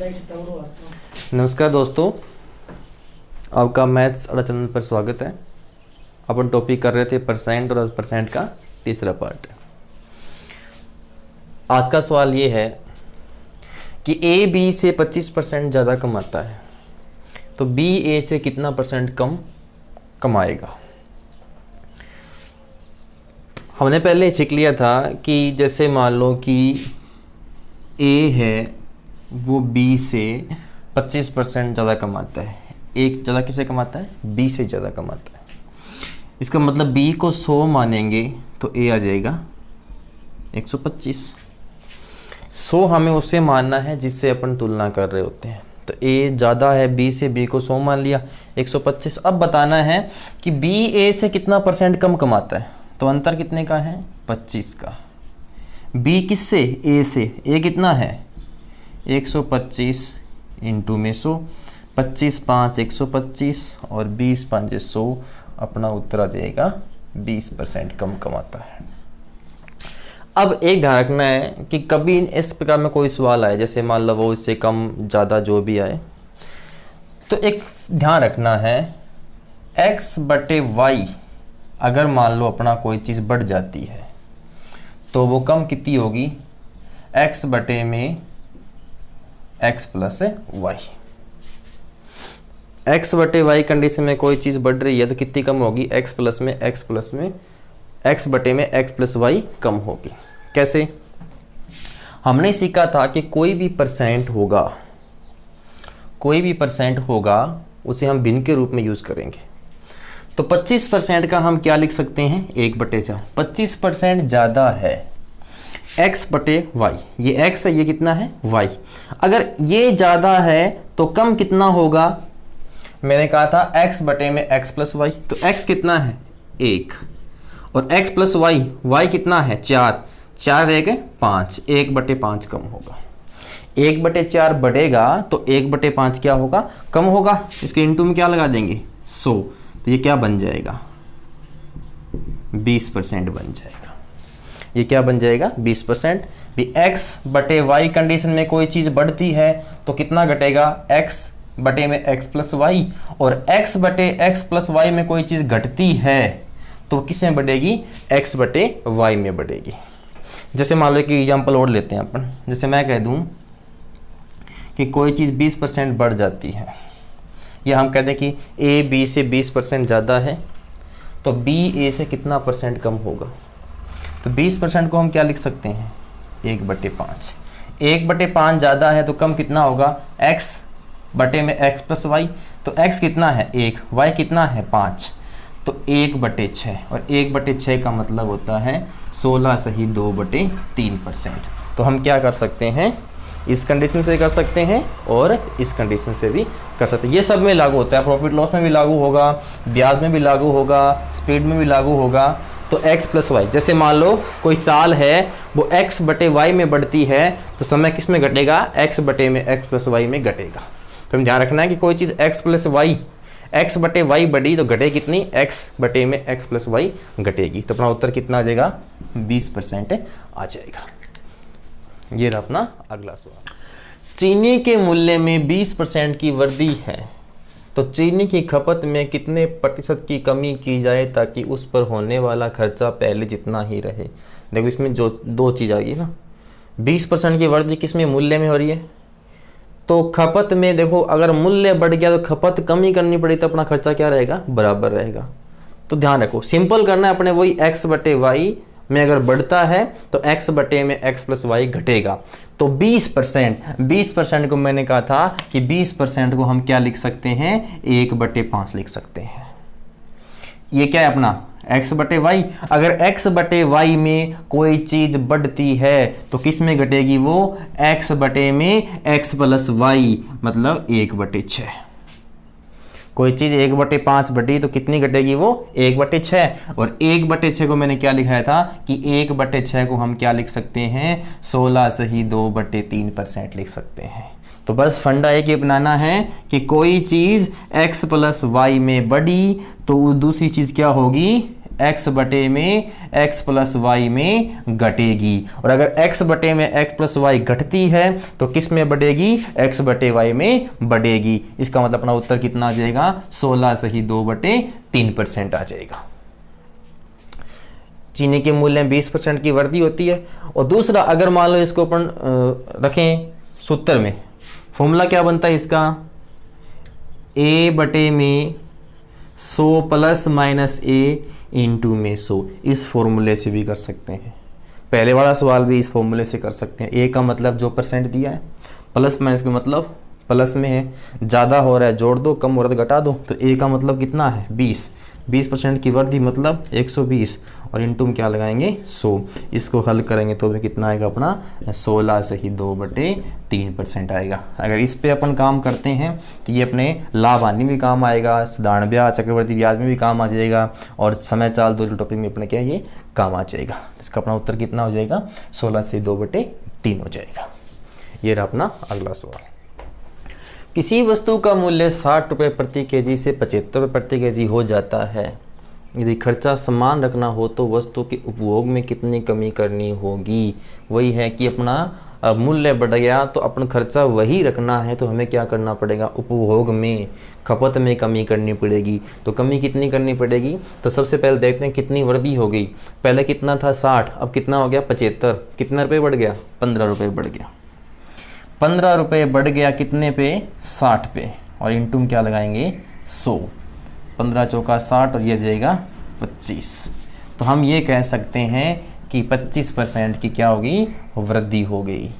नमस्कार दोस्तों, आपका मैथ्स वाला चैनल पर स्वागत है। अपन टॉपिक कर रहे थे परसेंट और परसेंट का तीसरा पार्ट। आज का सवाल ये है कि ए बी से 25% ज़्यादा कमाता है तो बी ए से कितना परसेंट कम कमाएगा। हमने पहले सीख लिया था कि जैसे मान लो कि ए है वो बी से 25% ज़्यादा कमाता है। एक ज़्यादा किसे कमाता है? बी से ज़्यादा कमाता है। इसका मतलब बी को 100 मानेंगे तो ए आ जाएगा 125। 100 हमें उससे मानना है जिससे अपन तुलना कर रहे होते हैं। तो ए ज़्यादा है बी से, बी को 100 मान लिया 125। अब बताना है कि बी ए से कितना परसेंट कम कमाता है। तो अंतर कितने का है? 25 का। बी किससे? ए से। ए कितना है? 125 इंटू में 100, 25 5 125 और 20 5 100। अपना उत्तर आ जाएगा 20% कम कमाता है। अब एक ध्यान रखना है कि कभी इस प्रकार में कोई सवाल आए, जैसे मान लो वो इससे कम ज़्यादा जो भी आए, तो एक ध्यान रखना है x बटे वाई अगर मान लो अपना कोई चीज़ बढ़ जाती है तो वो कम कितनी होगी? x बटे में x प्लस वाई। x बटे वाई कंडीशन में कोई चीज़ बढ़ रही है तो कितनी कम होगी? x प्लस में x बटे में x प्लस वाई कम होगी। कैसे? हमने सीखा था कि कोई भी परसेंट होगा उसे हम भिन्न के रूप में यूज़ करेंगे। तो 25% का हम क्या लिख सकते हैं? 1/4। 25% ज़्यादा है x बटे वाई। ये x है, ये कितना है? y। अगर ये ज़्यादा है तो कम कितना होगा? मैंने कहा था x बटे में x प्लस वाई। तो x कितना है? 1 और x प्लस वाई, y कितना है? 4 रह गए 5। 1/5 कम होगा। 1/4 बढ़ेगा तो 1/5 क्या होगा? कम होगा। इसके इंटू में क्या लगा देंगे? 100। तो ये क्या बन जाएगा? 20% बन जाएगा। ये क्या बन जाएगा? 20%। भी x बटे वाई कंडीशन में कोई चीज़ बढ़ती है तो कितना घटेगा? x बटे में x प्लस वाई। और x बटे x प्लस वाई में कोई चीज़ घटती है तो किस में बढ़ेगी? x बटे वाई में बढ़ेगी। जैसे मान लो कि एग्जाम्पल और लेते हैं अपन। जैसे मैं कह दूं कि कोई चीज़ 20% बढ़ जाती है, या हम कहते हैं कि a b से 20% ज़्यादा है तो b a से कितना परसेंट कम होगा? तो 20% को हम क्या लिख सकते हैं? 1/5। 1/5 ज़्यादा है तो कम कितना होगा? x बटे में x प्लस वाई। तो x कितना है? 1। y कितना है? 5। तो 1/6 और 1/6 का मतलब होता है 16 सही 2/3%। तो हम क्या कर सकते हैं? इस कंडीशन से कर सकते हैं और इस कंडीशन से भी कर सकते हैं। ये सब में लागू होता है। प्रॉफिट लॉस में भी लागू होगा, ब्याज में भी लागू होगा, स्पीड में भी लागू होगा। तो x प्लस वाई, जैसे मान लो कोई चाल है वो x बटे वाई में बढ़ती है तो समय किस में घटेगा? x बटे में x प्लस वाई में घटेगा। तो हम ध्यान रखना है कि कोई चीज़ x प्लस वाई, x बटे वाई बढ़ी तो घटे कितनी? x बटे में x प्लस वाई घटेगी। तो अपना उत्तर कितना आ जाएगा? 20% आ जाएगा। ये रहा अपना अगला सवाल। चीनी के मूल्य में 20% की वृद्धि है तो चीनी की खपत में कितने प्रतिशत की कमी की जाए ताकि उस पर होने वाला खर्चा पहले जितना ही रहे। देखो इसमें जो दो चीज़ आ गई ना, 20% की वृद्धि किस में? मूल्य में हो रही है। तो खपत में देखो अगर मूल्य बढ़ गया तो खपत कम ही करनी पड़ी तो अपना खर्चा क्या रहेगा? बराबर रहेगा। तो ध्यान रखो, सिंपल करना है अपने, वही x बटे वाई में अगर बढ़ता है तो x बटे में x प्लस वाई घटेगा। तो 20% को मैंने कहा था कि 20% को हम क्या लिख सकते हैं? 1/5 लिख सकते हैं। ये क्या है अपना? x बटे वाई। अगर x बटे वाई में कोई चीज बढ़ती है तो किस में घटेगी वो? x बटे में x प्लस वाई, मतलब 1/6। कोई चीज़ 1/5 बढ़ी तो कितनी घटेगी वो? 1/6। और 1/6 को मैंने क्या लिखाया था कि 1/6 को हम क्या लिख सकते हैं? 16 सही 2/3% लिख सकते हैं। तो बस फंडा एक ये बनाना है कि कोई चीज़ x प्लस वाई में बढ़ी तो दूसरी चीज़ क्या होगी? x बटे में x प्लस वाई में घटेगी। और अगर x बटे में x प्लस वाई घटती है तो किस में बढ़ेगी? x बटे वाई में बढ़ेगी। इसका मतलब अपना उत्तर कितना आ जाएगा? 16 सही 2/3% आ जाएगा। चीनी के मूल्य में 20% की वृद्धि होती है। और दूसरा, अगर मान लो इसको अपन रखें सूत्र में, फॉर्मूला क्या बनता है इसका? a बटे में 100 प्लस माइनस a इंटू में 100। इस फॉर्मूले से भी कर सकते हैं। पहले वाला सवाल भी इस फॉर्मूले से कर सकते हैं। a का मतलब जो परसेंट दिया है, प्लस माइनस का मतलब प्लस में है, ज़्यादा हो रहा है जोड़ दो, कम हो रहा है घटा दो। तो a का मतलब कितना है? 20% की वृद्धि मतलब 120, और इंटू में क्या लगाएंगे? 100। इसको हल करेंगे तो भी कितना आएगा अपना? 16 सही 2/3% आएगा। अगर इस पे अपन काम करते हैं तो ये अपने लाभ हानि में काम आएगा, साधारण ब्याज, चक्रवृद्धि ब्याज में भी काम आ जाएगा, और समय चाल दो टॉपिक में अपने क्या ये काम आ जाएगा। इसका अपना उत्तर कितना हो जाएगा? 16 से 2/3 हो जाएगा। ये रहा अपना अगला सवाल। किसी वस्तु का मूल्य 60 रुपये प्रति केजी से 75 रुपये प्रति केजी हो जाता है। यदि खर्चा समान रखना हो तो वस्तु के उपभोग में कितनी कमी करनी होगी? वही है कि अपना मूल्य बढ़ गया तो अपन खर्चा वही रखना है, तो हमें क्या करना पड़ेगा? उपभोग में, खपत में कमी करनी पड़ेगी। तो कमी कितनी करनी पड़ेगी? तो सबसे पहले देखते हैं कितनी वृद्धि हो गई। पहले कितना था? 60, अब कितना हो गया? 75। कितना रुपये बढ़ गया? 15 रुपये बढ़ गया। 15 रुपये बढ़ गया कितने पे? 60 पे, और इंटू में क्या लगाएंगे? 100। 15 चौका 60 और ये जाएगा 25। तो हम ये कह सकते हैं कि 25% की क्या होगी? वृद्धि हो गई।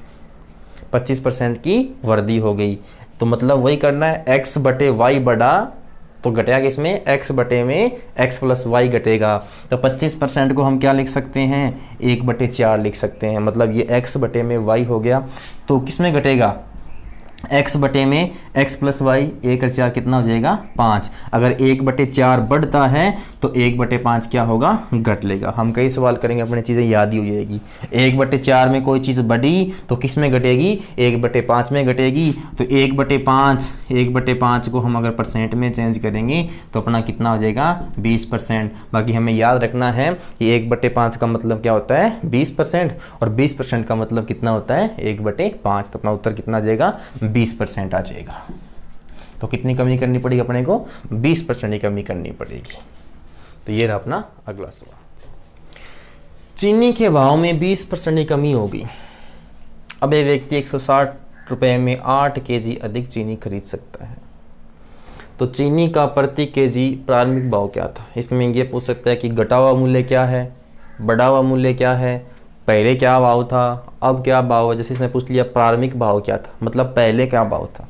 25% की वृद्धि हो गई। तो मतलब वही करना है, x बटे वाई बढ़ा तो घटेगा किसमें? x बटे में x प्लस वाई घटेगा। तो 25% को हम क्या लिख सकते हैं? 1/4 लिख सकते हैं। मतलब ये x बटे में y हो गया। तो किसमें घटेगा? x बटे में x प्लस वाई, 1/4 कितना हो जाएगा? 5। अगर 1/4 बढ़ता है तो 1/5 क्या होगा? घट लेगा। हम कई सवाल करेंगे, अपनी चीज़ें याद ही हो जाएगी। 1/4 में कोई चीज़ बढ़ी तो किस में घटेगी? 1/5 में घटेगी। तो 1/5 को हम अगर परसेंट में चेंज करेंगे तो अपना कितना हो जाएगा? 20%। बाकी हमें याद रखना है कि 1/5 का मतलब क्या होता है? 20%, और 20% का मतलब कितना होता है? 1/5। तो अपना उत्तर कितना आ जाएगा? 20% आ जाएगा। तो कितनी कमी करनी पड़ेगी अपने को? 20% की कमी करनी पड़ेगी। तो ये रहा अपना अगला सवाल। चीनी के भाव में 20% की कमी होगी। अब एक व्यक्ति 160 रुपये में 8 केजी अधिक चीनी खरीद सकता है। तो चीनी का प्रति केजी प्रारंभिक भाव क्या था? इसमें ये पूछ सकता है कि घटा हुआ मूल्य क्या है, बढ़ा हुआ मूल्य क्या है, पहले क्या भाव था, अब क्या भाव है। जैसे इसने पूछ लिया प्रारंभिक भाव क्या था, मतलब पहले क्या भाव था।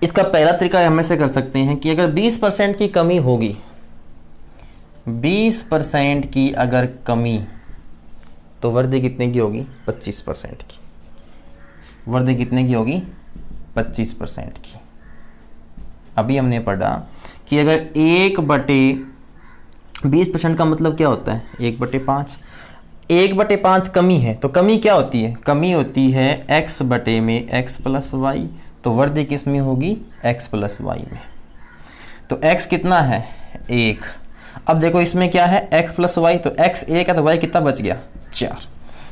इसका पहला तरीका हम ऐसे कर सकते हैं कि अगर 20% की कमी होगी, 20% की अगर कमी, तो वृद्धि कितने की होगी? 25% की। वृद्धि कितने की होगी? 25% की। अभी हमने पढ़ा कि अगर 1/20% का मतलब क्या होता है? 1/5। 1/5 कमी है, तो कमी क्या होती है? कमी होती है x बटे में x प्लस वाई। तो वृद्धि किस में होगी? x प्लस वाई में। तो x कितना है? 1। अब देखो इसमें क्या है? x प्लस वाई, तो x 1 है तो y कितना बच गया? 4।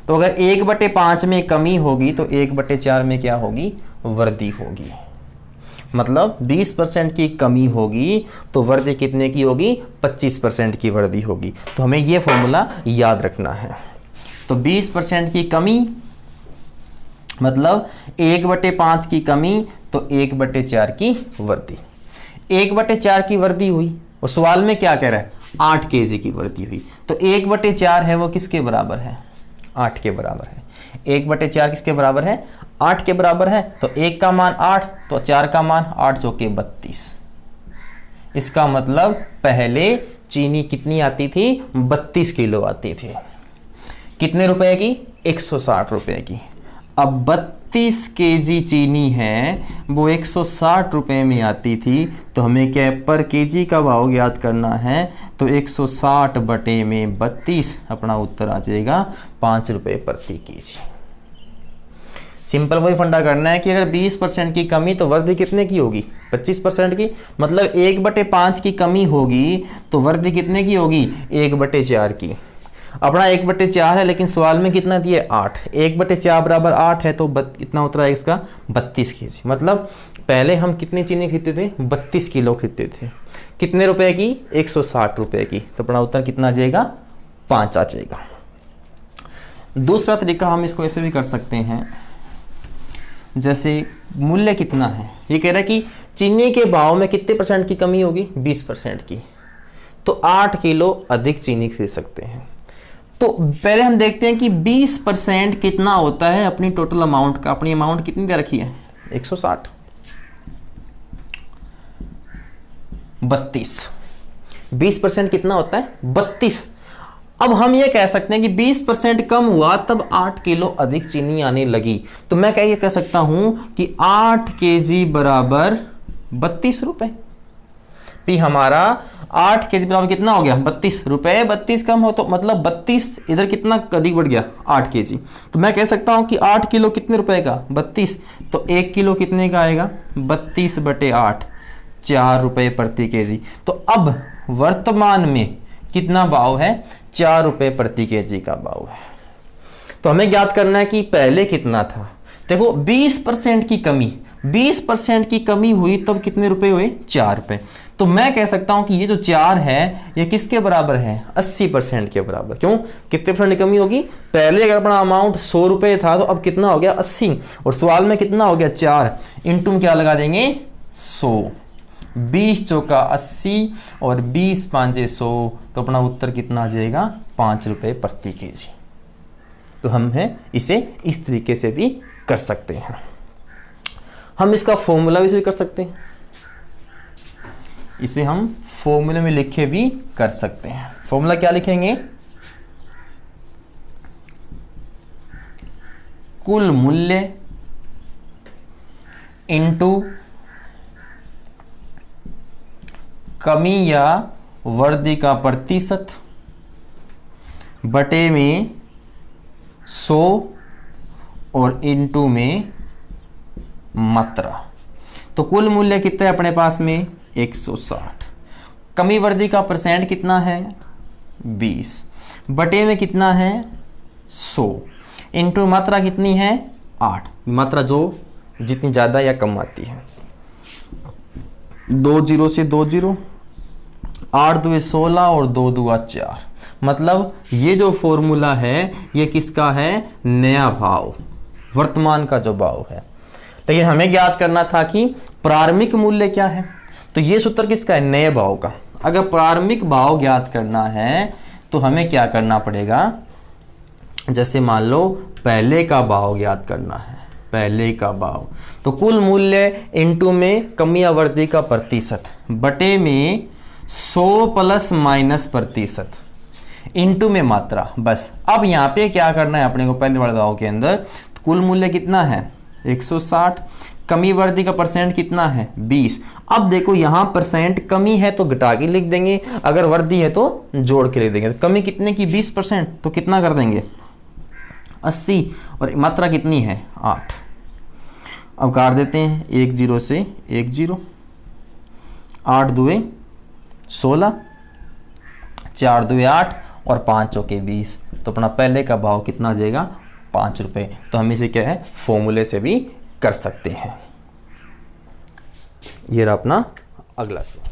तो अगर 1/5 में कमी होगी तो 1/4 में क्या होगी? वृद्धि होगी। मतलब 20% की कमी होगी तो वृद्धि कितने की होगी? 25% की वृद्धि होगी। तो हमें ये फॉर्मूला याद रखना है। तो 20% की कमी मतलब 1/5 की कमी तो 1/4 की वृद्धि। 1/4 की वृद्धि हुई, और सवाल में क्या कह रहा है? 8 केजी की वृद्धि हुई। तो 1/4 है वो किसके बराबर है? 8 के बराबर है। 1/4 किसके बराबर है? 8 के बराबर है। तो 1 का मान 8, तो 4 का मान 8 चौके 32। इसका मतलब पहले चीनी कितनी आती थी? 32 किलो आती थी। कितने रुपए की? 160 रुपए की। अब 32 केजी चीनी है वो 160 रुपए में आती थी। तो हमें क्या है? पर केजी का भाव ज्ञात करना है। तो 160 बटे में 32, अपना उत्तर आ जाएगा 5 रुपये प्रति केजी। सिंपल वही फंडा करना है कि अगर 20% की कमी तो वर्दी कितने की होगी, 25% की, मतलब 1/5 की कमी होगी तो वर्दी कितने की होगी, 1/4 की। अपना 1/4 है लेकिन सवाल में कितना दिया, 8, 1/4 बराबर 8 है तो कितना उतरा है इसका, 32 kg। मतलब पहले हम कितनी चीनी खरीदते थे, 32 किलो खरीदते थे, कितने रुपए की, 160 रुपए की, तो अपना उत्तर कितना आ जाएगा, 5 आ जाएगा। दूसरा तरीका हम इसको ऐसे भी कर सकते हैं, जैसे मूल्य कितना है, ये कह रहा है कि चीनी के भाव में कितने % की कमी होगी, 20% की, तो 8 किलो अधिक चीनी खरीद सकते हैं। तो पहले हम देखते हैं कि 20% कितना होता है अपनी टोटल अमाउंट का। अपनी अमाउंट कितनी दे रखी है, 160, 32, 20% कितना होता है, 32। अब हम ये कह सकते हैं कि 20% कम हुआ तब 8 किलो अधिक चीनी आने लगी, तो मैं क्या ये कह सकता हूं कि 8 kg बराबर 32 रुपए। भी हमारा 8 kg बराबर कितना हो गया, 32 रुपए। 32 कम हो तो मतलब 32 इधर कितना अधिक बढ़ गया, 8 kg। तो मैं कह सकता हूं कि 8 किलो कितने रुपए का, 32, तो 1 किलो कितने का आएगा, 32/8, 4 रुपए प्रति kg। तो अब वर्तमान में कितना भाव है, 4 रुपए प्रति kg का भाव है। तो हमें ज्ञात करना है कि पहले कितना था। देखो 20% की कमी, 20% की कमी हुई तब कितने रुपए हुए, 4 रुपए। तो मैं कह सकता हूं कि ये जो 4 है ये किसके बराबर है, 80% के बराबर। क्यों, कितने % की कमी होगी, पहले अगर अपना अमाउंट 100 रुपए था तो अब कितना हो गया, 80, और सवाल में कितना हो गया, 4, इंटू क्या लगा देंगे, 100, 20 चौका 80 और 20 पांचे 100, तो अपना उत्तर कितना आ जाएगा, 5 रुपए प्रति kg। तो हम है इसे इस तरीके से भी कर सकते हैं। हम इसका फॉर्मूला भी कर सकते हैं, इसे हम फॉर्मूले में लिखे भी कर सकते हैं। फॉर्मूला क्या लिखेंगे, कुल मूल्य इनटू कमी या वृद्धि का प्रतिशत बटे में 100 और इनटू में मात्रा। तो कुल मूल्य कितना है अपने पास में, 160। कमी वृद्धि का % कितना है, 20, बटे में कितना है, 100, इनटू मात्रा कितनी है, 8। मात्रा जो जितनी ज़्यादा या कम आती है, 2 0 से 2 0, 8 2 16 और 2 2 4। मतलब ये जो फॉर्मूला है ये किसका है, नया भाव, वर्तमान का जो भाव है। लेकिन हमें ज्ञात करना था कि प्रारंभिक मूल्य क्या है, तो ये सूत्र किसका है, नए भाव का। अगर प्रारंभिक भाव ज्ञात करना है तो हमें क्या करना पड़ेगा, जैसे मान लो पहले का भाव ज्ञात करना है, पहले का भाव, तो कुल मूल्य इनटू में कमी या वृद्धि का प्रतिशत बटे में 100 प्लस माइनस प्रतिशत इनटू में मात्रा। बस अब यहाँ पे क्या करना है अपने को, पहले वाले भाव के अंदर तो कुल मूल्य कितना है, 160, कमी वृद्धि का % कितना है, 20। अब देखो यहाँ % कमी है तो घटा के लिख देंगे, अगर वृद्धि है तो जोड़ के लिख देंगे। तो कमी कितने की, 20%, तो कितना कर देंगे, 80, और मात्रा कितनी है, 8। अब काट देते हैं, 1 0 से 1 0, 8 2 16, 4 2 8 और 5 चौके 20। तो अपना पहले का भाव कितना आ जाएगा, 5 रुपए। तो हम इसे क्या है, फॉर्मूले से भी कर सकते हैं। ये रहा अपना अगला सवाल।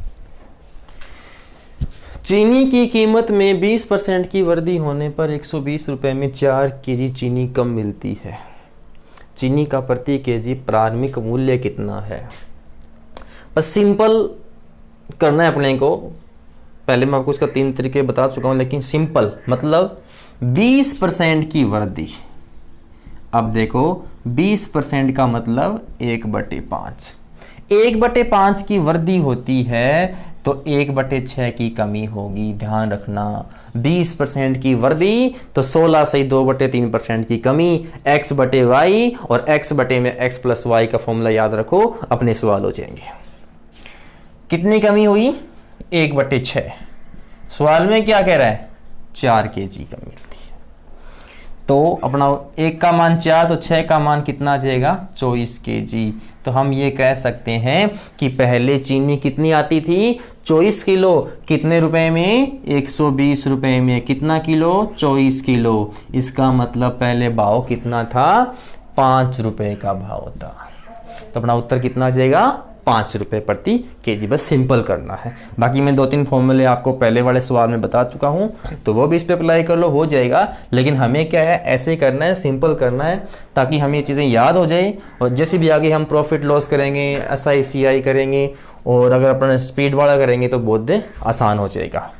चीनी की कीमत में 20% की वृद्धि होने पर 120 रुपए में 4 kg चीनी कम मिलती है। चीनी का प्रति kg प्रारंभिक मूल्य कितना है। बस सिंपल करना है अपने को, पहले मैं आपको इसका 3 तरीके बता चुका हूं, लेकिन सिंपल मतलब 20% की वृद्धि। अब देखो 20% का मतलब 1/5, 1/5 की वृद्धि होती है तो 1/6 की कमी होगी। ध्यान रखना 20% की वृद्धि तो 16 से 2/3% की कमी, x बटे वाई, और x बटे में x प्लस वाई का फॉर्मूला याद रखो, अपने सवाल हो जाएंगे। कितनी कमी हुई, 1/6। सवाल में क्या कह रहा है, 4 kg कम मिलती है। तो अपना 1 का मान 4, तो 6 का मान कितना आ जाएगा 24 kg। तो हम ये कह सकते हैं कि पहले चीनी कितनी आती थी 24 किलो, कितने रुपए में 120 रुपए में, कितना किलो 24 किलो। इसका मतलब पहले भाव कितना था 5 रुपए का भाव था। तो अपना उत्तर कितना आ जाएगा 5 रुपये प्रति केजी। बस सिंपल करना है। बाकी मैं 2-3 फॉर्मूले आपको पहले वाले सवाल में बता चुका हूँ, तो वो भी इस पे अप्लाई कर लो, हो जाएगा। लेकिन हमें क्या है, ऐसे करना है, सिंपल करना है, ताकि हमें ये चीज़ें याद हो जाए। और जैसे भी आगे हम प्रॉफिट लॉस करेंगे, SI CI करेंगे, और अगर अपना स्पीड वाला करेंगे तो बहुत आसान हो जाएगा।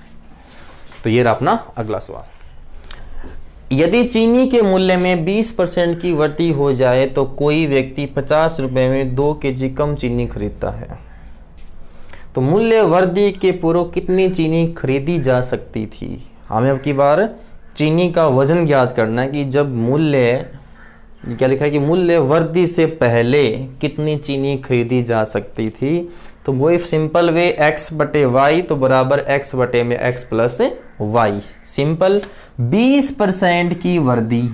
तो ये रहा अपना अगला सवाल। यदि चीनी के मूल्य में 20% की वृद्धि हो जाए तो कोई व्यक्ति 50 रुपये में 2 kg कम चीनी खरीदता है, तो मूल्य वृद्धि के पूर्व कितनी चीनी खरीदी जा सकती थी। हमें अब की बार चीनी का वजन ज्ञात करना है कि जब मूल्य, क्या लिखा है कि मूल्य वृद्धि से पहले कितनी चीनी खरीदी जा सकती थी। तो वही सिंपल वे x बटे वाई तो बराबर x बटे में x प्लस वाई। सिंपल 20% की वृद्धि,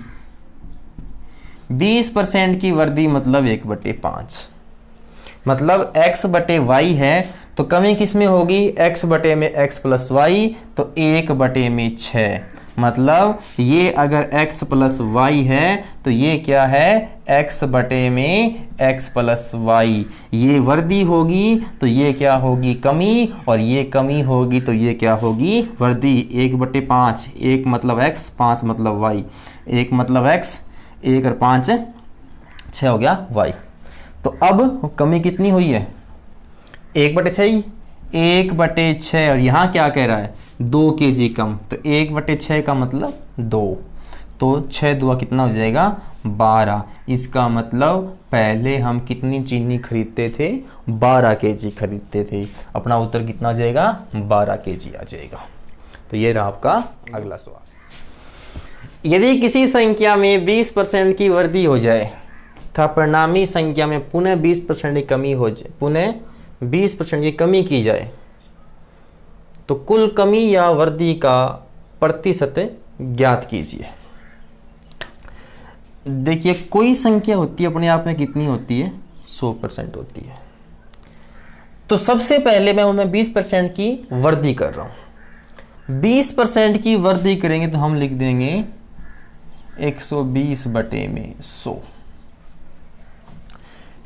20% की वृद्धि मतलब 1/5, मतलब x बटे वाई है तो कमी किस में होगी x बटे में x प्लस वाई, तो 1/6। मतलब ये अगर x प्लस वाई है तो ये क्या है x बटे में x प्लस वाई। ये वृद्धि होगी तो ये क्या होगी कमी, और ये कमी होगी तो ये क्या होगी वृद्धि। 1/5, 1 मतलब x, 5 मतलब y, 1 मतलब x, 1 और 5 6 हो गया y। तो अब कमी कितनी हुई है 1/6, 1/6, और यहाँ क्या कह रहा है 2 kg कम, तो 1/6 का मतलब 2, तो 6 दुआ कितना हो जाएगा 12। इसका मतलब पहले हम कितनी चीनी खरीदते थे 12 kg खरीदते थे। अपना उत्तर कितना आ जाएगा 12 kg आ जाएगा। तो ये रहा आपका अगला सवाल। यदि किसी संख्या में 20% की वृद्धि हो जाए तथा परिणामी संख्या में पुनः 20% की कमी हो जाए, पुनः 20% की कमी की जाए, तो कुल कमी या वृद्धि का प्रतिशत ज्ञात कीजिए। देखिए कोई संख्या होती है अपने आप में कितनी होती है 100% होती है। तो सबसे पहले मैं उनमें 20% की वृद्धि कर रहा हूं। 20% की वृद्धि करेंगे तो हम लिख देंगे 120/100।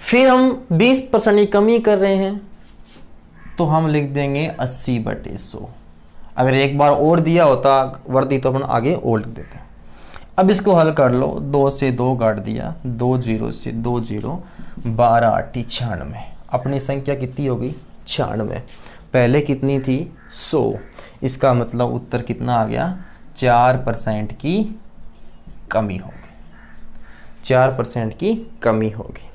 फिर हम 20% की कमी कर रहे हैं तो हम लिख देंगे 80/100। अगर एक बार और दिया होता वृद्धि तो अपन आगे और लिख देते हैं। अब इसको हल कर लो, 2 से 2 काट दिया, 2 0 से 2 0, 12 8 96। अपनी संख्या कितनी हो गई 96। पहले कितनी थी 100। इसका मतलब उत्तर कितना आ गया 4% की कमी होगी, 4% की कमी होगी।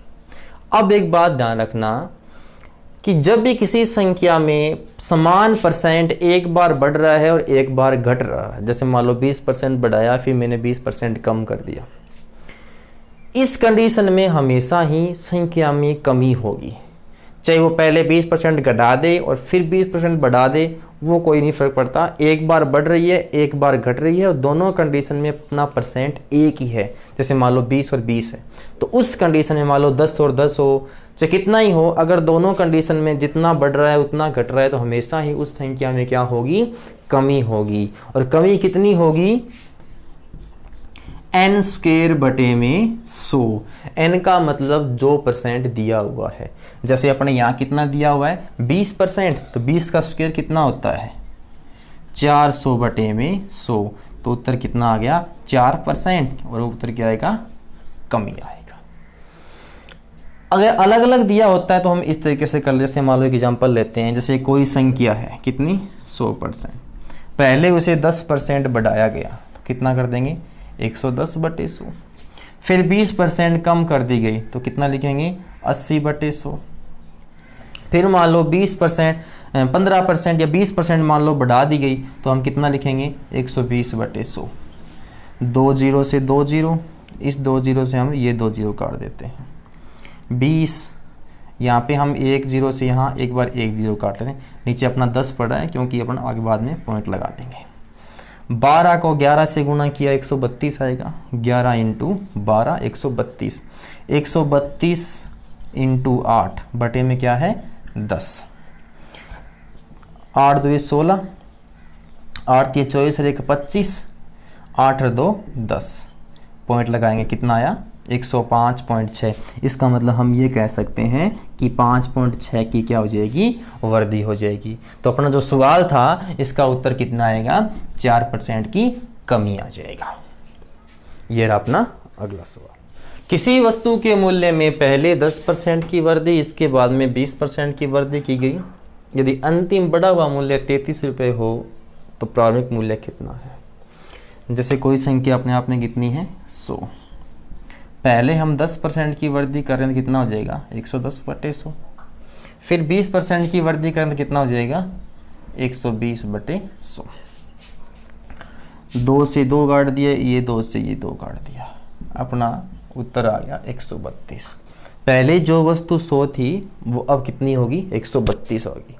अब एक बात ध्यान रखना कि जब भी किसी संख्या में समान परसेंट एक बार बढ़ रहा है और एक बार घट रहा है, जैसे मान लो 20% बढ़ाया फिर मैंने 20% कम कर दिया, इस कंडीशन में हमेशा ही संख्या में कमी होगी। चाहे वो पहले 20% घटा दे और फिर 20% बढ़ा दे, वो कोई नहीं फर्क पड़ता। एक बार बढ़ रही है एक बार घट रही है और दोनों कंडीशन में अपना परसेंट एक ही है। जैसे मान लो 20 और 20 है तो उस कंडीशन में मान लो 10 और 10 हो, चाहे कितना ही हो, अगर दोनों कंडीशन में जितना बढ़ रहा है उतना घट रहा है तो हमेशा ही उस संख्या में क्या होगी कमी होगी। और कमी कितनी होगी n²/100। n का मतलब जो परसेंट दिया हुआ है। जैसे अपने यहाँ कितना दिया हुआ है 20%, तो 20 का स्क्वायर कितना होता है 400/100। तो उत्तर कितना आ गया 4%, और उत्तर क्या आएगा कमी आएगा। अगर अलग अलग दिया होता है तो हम इस तरीके से कर, जैसे मान लो एक एग्जाम्पल लेते हैं। जैसे कोई संख्या है कितनी 100%, पहले उसे 10% बढ़ाया गया तो कितना कर देंगे 110/100। फिर 20% कम कर दी गई तो कितना लिखेंगे 80/100। फिर मान लो 20% 15% या 20% मान लो बढ़ा दी गई तो हम कितना लिखेंगे 120/100। 2 0 से 2 0, इस 2 0 से हम ये 2 0 काट देते हैं। 20 यहाँ पे हम 1 0 से यहाँ एक बार 1 0 काट लेते हैं। नीचे अपना 10 पड़ा है क्योंकि अपन आगे बाद में पॉइंट लगा देंगे। 12 को 11 से गुणा किया 132 आएगा, 11 इंटू 12 132, 132 इंटू 8 बटे में क्या है 10, 8 2 16, 8 3 24 और 1 25, 8 और 2 10, पॉइंट लगाएंगे कितना आया 105.6। इसका मतलब हम ये कह सकते हैं कि 5.6 की क्या हो जाएगी वृद्धि हो जाएगी। तो अपना जो सवाल था इसका उत्तर कितना आएगा 4% की कमी आ जाएगा। ये रहा अपना अगला सवाल। किसी वस्तु के मूल्य में पहले 10% की वृद्धि, इसके बाद में 20% की वृद्धि की गई। यदि अंतिम बढ़ा हुआ मूल्य 33 रुपये हो तो प्रारंभिक मूल्य कितना है। जैसे कोई संख्या अपने आप में कितनी है 100, पहले हम 10% की वृद्धि करें तो कितना हो जाएगा 110/100, फिर 20% की वृद्धि करें तो कितना हो जाएगा 120/100। 2 से 2 काट दिए, ये 2 से ये 2 काट दिया, अपना उत्तर आ गया 132। पहले जो वस्तु 100 थी वो अब कितनी होगी 132 होगी।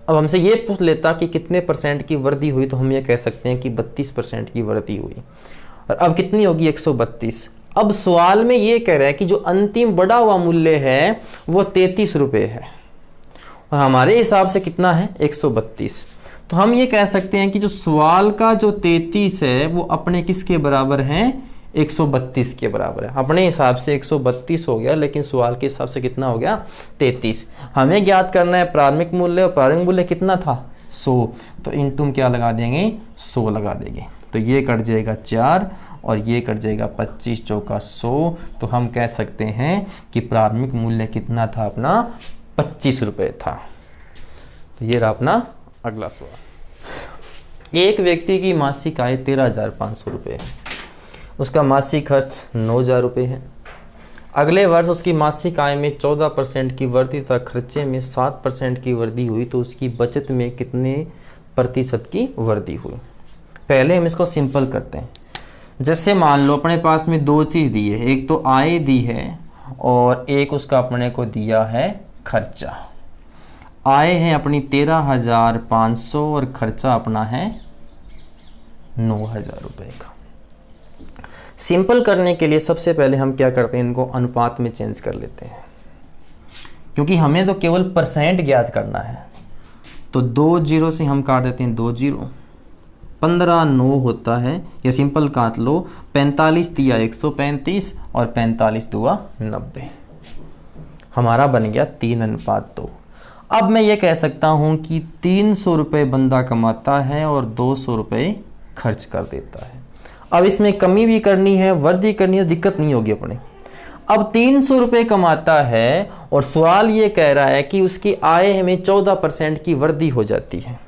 अब हमसे ये पूछ लेता कि कितने % की वृद्धि हुई, तो हम ये कह सकते हैं कि 32% की वृद्धि हुई। और अब कितनी होगी 132। अब सवाल में ये कह रहा है कि जो अंतिम बढ़ा हुआ मूल्य है वो 33 रुपये है और हमारे हिसाब से कितना है 132। तो हम ये कह सकते हैं कि जो सवाल का जो 33 है वो अपने किसके बराबर है 132 के बराबर है। अपने हिसाब से 132 हो गया, लेकिन सवाल के हिसाब से कितना हो गया 33। हमें ज्ञात करना है प्रारंभिक मूल्य, और प्रारंभिक मूल्य कितना था 100, तो इनटू क्या लगा देंगे 100 लगा देंगे, तो ये कट जाएगा 4 और ये कट जाएगा 25 चौका 100। तो हम कह सकते हैं कि प्रारंभिक मूल्य कितना था अपना 25 रुपये था। तो ये रहा अपना अगला सवाल। एक व्यक्ति की मासिक आय 13,500 रुपये है, उसका मासिक खर्च 9,000 रुपये है। अगले वर्ष उसकी मासिक आय में 14% की वृद्धि तथा खर्चे में 7% की वृद्धि हुई, तो उसकी बचत में कितने प्रतिशत की वृद्धि हुई। पहले हम इसको सिंपल करते हैं। जैसे मान लो अपने पास में 2 चीज़ दी है, एक तो आय दी है और एक उसका अपने को दिया है खर्चा। आय है अपनी 13,500 और खर्चा अपना है 9,000 रुपये का। सिंपल करने के लिए सबसे पहले हम क्या करते हैं, इनको अनुपात में चेंज कर लेते हैं, क्योंकि हमें तो केवल % ज्ञात करना है। तो 2 0 से हम काट देते हैं 2 0, 15 9 होता है, या सिंपल काट लो 45 तिया 135 और 45 दुआ 90। हमारा बन गया 3:2। अब मैं ये कह सकता हूँ कि 300 रुपये बंदा कमाता है और 200 रुपये खर्च कर देता है। अब इसमें कमी भी करनी है, वृद्धि करनी है, दिक्कत नहीं होगी अपने। अब 300 रुपये कमाता है और सवाल ये कह रहा है कि उसकी आय में 14% की वृद्धि हो जाती है।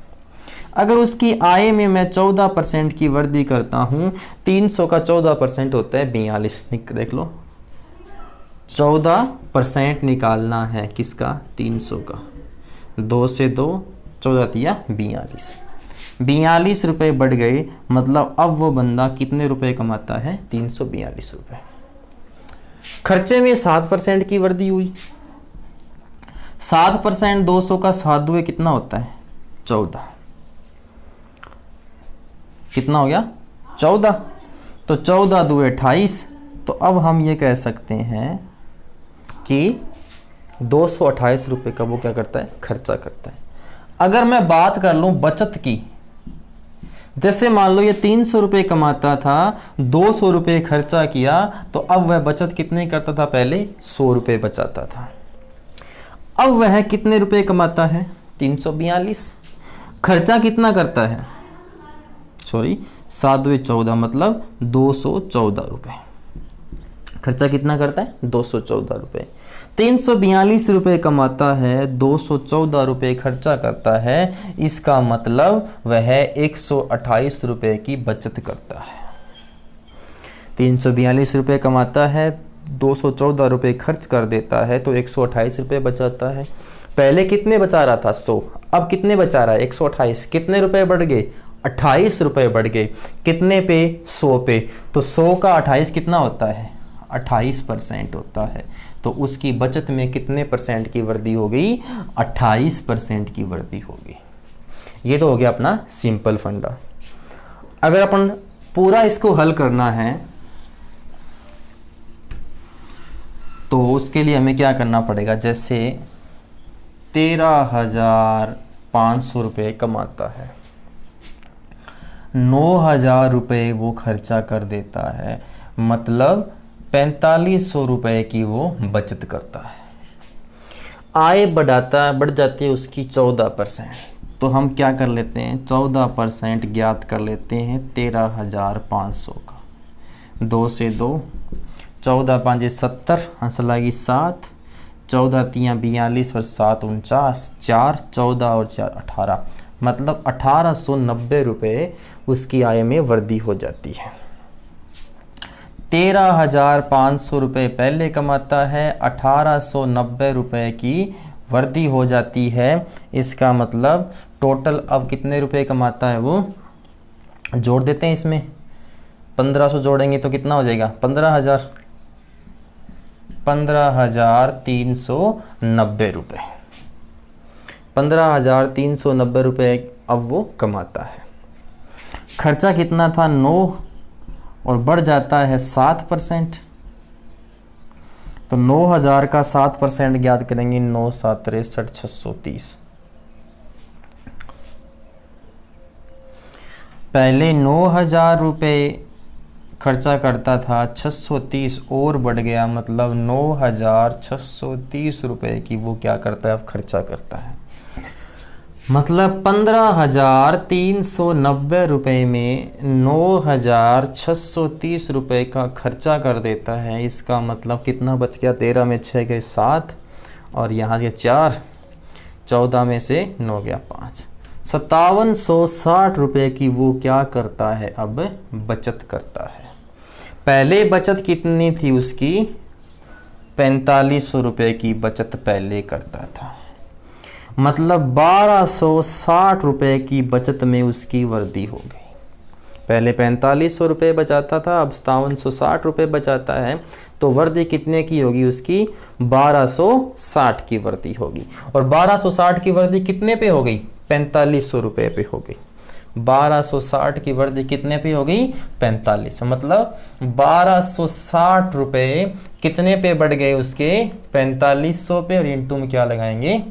अगर उसकी आय में मैं 14% की वृद्धि करता हूँ, 300 का 14% होता है 42। देख लो 14% निकालना है किसका 300 का, 2 से 2 14 तिया 42। 42 रुपये बढ़ गए, मतलब अब वो बंदा कितने रुपए कमाता है 342 रुपये। खर्चे में 7% की वृद्धि हुई। 7% 200 का 7 दुए कितना होता है 14। कितना हो गया 14, तो 14 दुए 28। तो अब हम ये कह सकते हैं कि 228 रुपये का वो क्या करता है खर्चा करता है। अगर मैं बात कर लूँ बचत की, जैसे मान लो ये 300 रुपये कमाता था, 200 रुपये खर्चा किया, तो अब वह बचत कितने करता था, पहले 100 रुपये बचाता था। अब वह कितने रुपये कमाता है 342। खर्चा कितना करता है 7 दुए 14, मतलब 214 रुपये। खर्चा कितना करता है 214 रुपये। 342 रुपये कमाता है, 214 रुपये खर्चा करता है, इसका मतलब वह 128 रुपये की बचत करता है। 342 रुपये कमाता है, 214 रुपये खर्च कर देता है, तो 128 रुपये बचाता है। पहले कितने बचा रहा था 100, अब कितने बचा रहा है 128। कितने रुपये बढ़ गए 28 रुपये बढ़ गए। कितने पे 100 पे, तो 100 का 28 कितना होता है 28% होता है। तो उसकी बचत में कितने % की वृद्धि हो गई 28% की वृद्धि होगी। ये तो हो गया अपना सिंपल फंडा। अगर अपन पूरा इसको हल करना है तो उसके लिए हमें क्या करना पड़ेगा, जैसे 13,500 रुपये कमाता है, 9,000 रुपये वो खर्चा कर देता है, मतलब 4500 रुपये की वो बचत करता है। आय बढ़ जाती है उसकी 14%। तो हम क्या कर लेते हैं, 14% ज्ञात कर लेते हैं 13,500 का। 2 से 2, 14 5 70, हंस लगी 7, 14 3 42 और 7 49, 4 14 और 4 18, मतलब 1890 रुपये उसकी आय में वृद्धि हो जाती है। 13,500 रुपये पहले कमाता है, 1890 रुपये की वृद्धि हो जाती है। इसका मतलब टोटल अब कितने रुपए कमाता है वो, जोड़ देते हैं इसमें, 1500 जोड़ेंगे तो कितना हो जाएगा, 15,000, 15,390 रुपये, 15,390 रुपये अब वो कमाता है। खर्चा कितना था, 9, और बढ़ जाता है 7%। तो 9,000 का 7% ज्ञात करेंगे, 9 7 63 630। पहले 9,000 रुपये खर्चा करता था, 630 और बढ़ गया, मतलब 9,630 रुपये की वो क्या करता है, अब खर्चा करता है। मतलब 15,390 रुपये में 9,630 रुपये का खर्चा कर देता है। इसका मतलब कितना बच गया, 13 में 6 गए 7, और यहाँ से 4, 14 में से 9 गया 5, 5760 रुपये की वो क्या करता है, अब बचत करता है। पहले बचत कितनी थी उसकी, 4500 रुपये की बचत पहले करता था, मतलब 1260 रुपये की बचत में उसकी वृद्धि हो गई। पहले 4500 रुपये बचाता था, अब 5760 रुपये बचाता है, तो वृद्धि कितने की होगी उसकी, 1260 की वृद्धि होगी। और 1260 की वृद्धि कितने पे हो गई, 4500 रुपये पे हो गई। 1260 की वृद्धि कितने पे हो गई, 4500, मतलब 1260 रुपये कितने पे बढ़ गए उसके, 4500 पे, और इंटू में क्या लगाएंगे,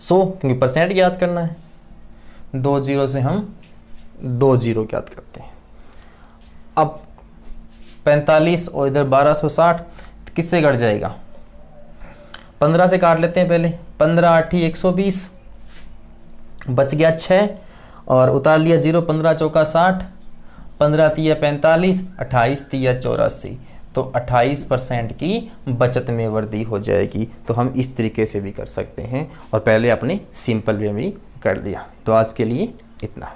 100, क्योंकि परसेंट याद करना है। 2 जीरो से हम 2 जीरो याद करते हैं। अब 45 और इधर 1260 किससे कट जाएगा, 15 से काट लेते हैं पहले, 15 8 120, बच गया 6, और उतार लिया 0, 15 चौका 60, 15 तिया 45, 28 तिया 84, तो 28% की बचत में वृद्धि हो जाएगी। तो हम इस तरीके से भी कर सकते हैं, और पहले अपने सिंपल वे में कर लिया। तो आज के लिए इतना।